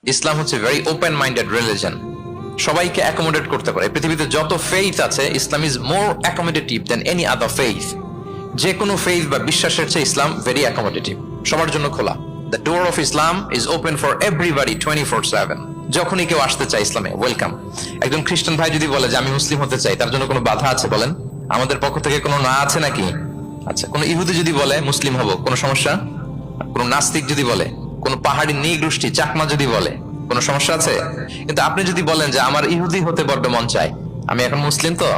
ইসলাম হচ্ছে very open minded religion, সবাইকে accommodate করতে পারে। পৃথিবীতে যত ফেইথ আছে, Islam is more accommodative than any other faith. যে কোনো ফেইথ বা বিশ্বাসের চেয়ে ইসলাম ভেরি অ্যাকোমোডেটিভ, সবার জন্য খোলা। The door of Islam is open for everybody 24/7। যখনই কেউ আসতে চায় ইসলামে ওয়েলকাম। একজন খ্রিস্টান ভাই যদি বলে যে আমি মুসলিম হতে চাই, তার জন্য কোনো বাধা আছে বলেন? আমাদের পক্ষ থেকে কোনো না আছে নাকি? আচ্ছা, কোন ইহুদি যদি বলে মুসলিম হব, কোনো সমস্যা? কোন নাস্তিক যদি বলে, কোন পাহাড়ি নৃগোষ্ঠী চাকমা যদি বলে, কোনো সমস্যা আছে? কিন্তু আপনি যদি বলেন যে আমার ইহুদি হতে বড্ড মন চায়, আমি এখন মুসলিম তো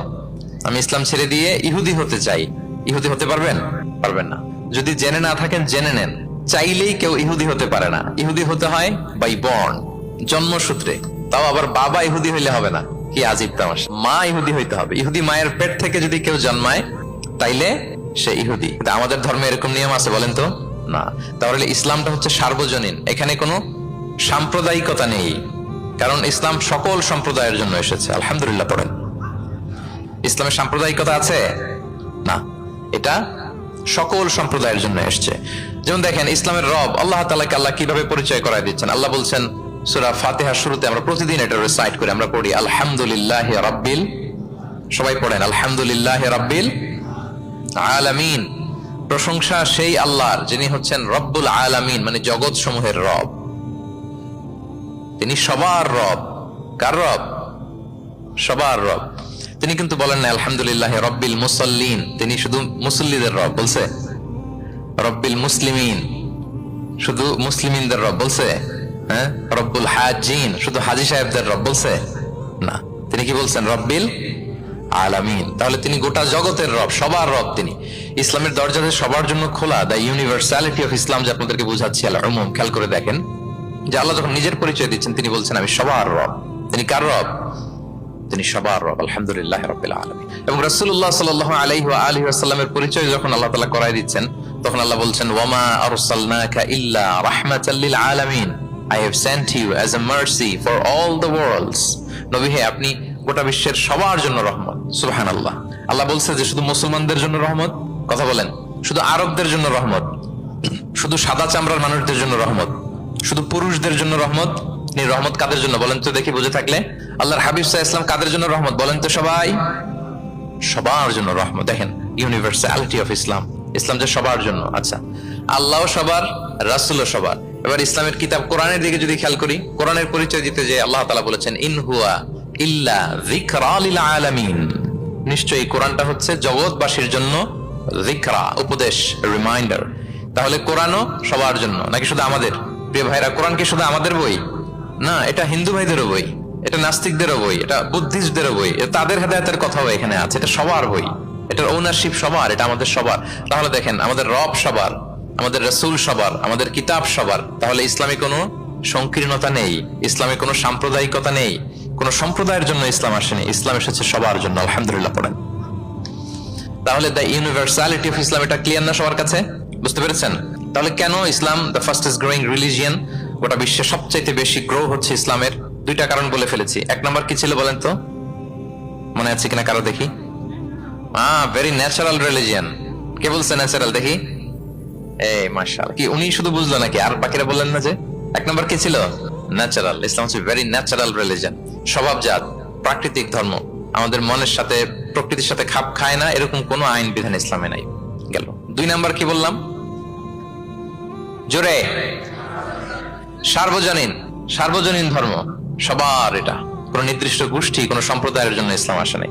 আমি ইসলাম ছেড়ে দিয়ে ইহুদি হতে চাই, ইহুদি হতে পারবেন? পারবেন না। যদি জেনে না থাকেন জেনে নেন, চাইলেই কেউ ইহুদি হতে পারে না। ইহুদি হতে হয় বাই বর্ন, জন্মসূত্রে। তাও আবার বাবা ইহুদি হইলে হবে না, কি আজীব তামাশা। মা ইহুদি হইতে হবে। ইহুদি মায়ের পেট থেকে যদি কেউ জন্মায় তাইলে সে ইহুদি। কিন্তু আমাদের ধর্মে এরকম নিয়ম আছে বলেন তো? না। তাহলে ইসলামটা হচ্ছে সার্বজনীন, এখানে কোনো সাম্প্রদায়িকতা নেই, কারণ ইসলাম সকল সম্প্রদায়ের জন্য এসেছে। আলহামদুলিল্লাহ পড়েন। ইসলামের সাম্প্রদায়িকতা আছে না, এটা সকল সম্প্রদায়ের জন্য এসছে। যেমন দেখেন, ইসলামের রব আল্লাহ তাআলাকে আল্লাহ কিভাবে পরিচয় করায় দিচ্ছেন। আল্লাহ বলছেন সূরা ফাতিহার শুরুতে, আমরা প্রতিদিন এটা রিসাইট করি, আমরা পড়ি আলহামদুলিল্লাহি রাব্বিল, সবাই পড়েন আলহামদুলিল্লাহি রাব্বিল আলামিন। প্রশংসা সেই আল্লাহর যিনি হচ্ছেন রব্বুল আলামিন, মানে জগৎ সমূহের রব। তিনি সবার রব। কার রব? সবার রব। তিনি কিন্তু বলেন না আলহামদুলিল্লাহ রব্বিল মুসাল্লিন, তিনি শুধু মুসল্লিদের রব বলছে। রব্বিল মুসলিমিন, শুধু মুসলিমিনদের রব বলছে। হ্যাঁ, রব্বুল হাজিন, শুধু হাজি সাহেবদের রব বলছে না। তিনি কি বলছেন? রব্বিল আলামিন। তাহলে তিনি গোটা জগতের রব, সবার রব তিনি। ইসলামের দরজা সবার জন্য খোলা। দ্য ইউনিভার্সালিটি অফ ইসলাম, যে আপনাদেরকে বুঝাচ্ছি আল উমুম, খেয়াল করে দেখেন যে আল্লাহ যখন নিজের পরিচয় দিচ্ছেন তিনি বলছেন আমি সবার রব। তিনি কার রব? তিনি সবার রব। আলহামদুলিল্লাহ রাব্বিল আলামিন। এবং রাসূলুল্লাহ সাল্লাল্লাহু আলাইহি ওয়া আলিহি ওয়াসাল্লামের পরিচয় যখন আল্লাহ তাআলা করায় দিচ্ছেন, তখন আল্লাহ বলছেন ওয়ামা আরসালনাকা ইল্লা রাহমাতাল লিল আলামিন, I have sent you as a mercy for all the worlds. নবী হে, আপনি গোটা বিশ্বের সবার জন্য রহমত। সুবহানাল্লাহ। আল্লাহ বলছে যে শুধু মুসলমানদের জন্য রহমত? কথা বলেন। শুধু আরবদের জন্য রহমত? শুধু সাদা চামড়ার মানুষদের জন্য রহমত? শুধু পুরুষদের জন্য রহমত? রহমত কাদের জন্য বলেন তো দেখি, বুঝে থাকলে। আল্লাহর হাবিব সাল্লাল্লাহু আলাইহি ওয়াসাল্লাম কাদের জন্য রহমত বলেন তো? সবাই, সবার জন্য রহমত। দেখেন ইউনিভার্সালিটি অফ ইসলাম, ইসলাম যে সবার জন্য। আচ্ছা, আল্লাহও সবার, রাসূলও সবার। এবার ইসলামের কিতাব কোরআনের দিকে যদি খেয়াল করি, কোরআনের পরিচয় দিতে যে আল্লাহ তাআলা বলেছেন ইন হুয়া ইল্লা যিকরা লিল আলামিন, নিশ্চয়ই কোরআনটা হচ্ছে জগৎবাসীর জন্য যিকরা, উপদেশ, রিমাইন্ডার। তাহলে কোরআনও সবার জন্য নাকি শুধু আমাদের? প্রিয় ভাইরা, কোরআন কি শুধু আমাদের বই? না, এটা হিন্দু ভাইদেরও বই, এটা নাস্তিকদেরও বই, এটা বুদ্ধিস্টদেরও বই, তাদের হেদায়েতের কথাও এখানে আছে। এটা সবার বই, এটার ওনারশিপ সবার, এটা আমাদের সবার। তাহলে দেখেন, আমাদের রব সবার, আমাদের রাসূল সবার, আমাদের কিতাব সবার। তাহলে ইসলামে কোনো সংকীর্ণতা নেই, ইসলামে কোনো সাম্প্রদায়িকতা নেই, কোনো সম্প্রদায়ের জন্য ইসলাম আসেনি। ইসলাম এসেছে সবার জন্য। আলহামদুলিল্লাহ পড়েন। তাহলে দ্য ইউনিভার্সালিটি অফ ইসলাম, এটা ক্লিয়ার না সবার কাছে? বুঝতে পেরেছেন? তাহলে কেন ইসলাম দ্য ফাস্টেস্ট গ্রোয়িং রিলিজিয়ন? গোটা বিশ্বে সবচাইতে বেশি গ্রো হচ্ছে ইসলামের। দুইটা কারণ বলে ফেলেছি। এক নম্বর কি ছিল বলেন তো? মনে আছে কিনা কারো দেখি? Very natural religion. কে বলছে ন্যাচারাল? দেখি। এই মাশাআল্লাহ, কি উনি শুধু বুঝলো নাকি? আর বাকিরা বললেন না যে? এক নম্বর কি ছিল? ন্যাচারাল। ইসলাম হচ্ছে ভেরি ন্যাচারাল রিলিজিয়ন, স্বভাবজাত, প্রাকৃতিক ধর্ম। আমাদের মনের সাথে, প্রকৃতির সাথে খাপ খায় না এরকম কোনো আইন বিধান ইসলামে নাই। গেল। দুই নাম্বার কি বললাম? জোরে। সার্বজনীন, সার্বজনীন ধর্ম, সবার। এটা কোন নির্দিষ্ট গোষ্ঠী, কোন সম্প্রদায়ের জন্য ইসলাম আসে নাই।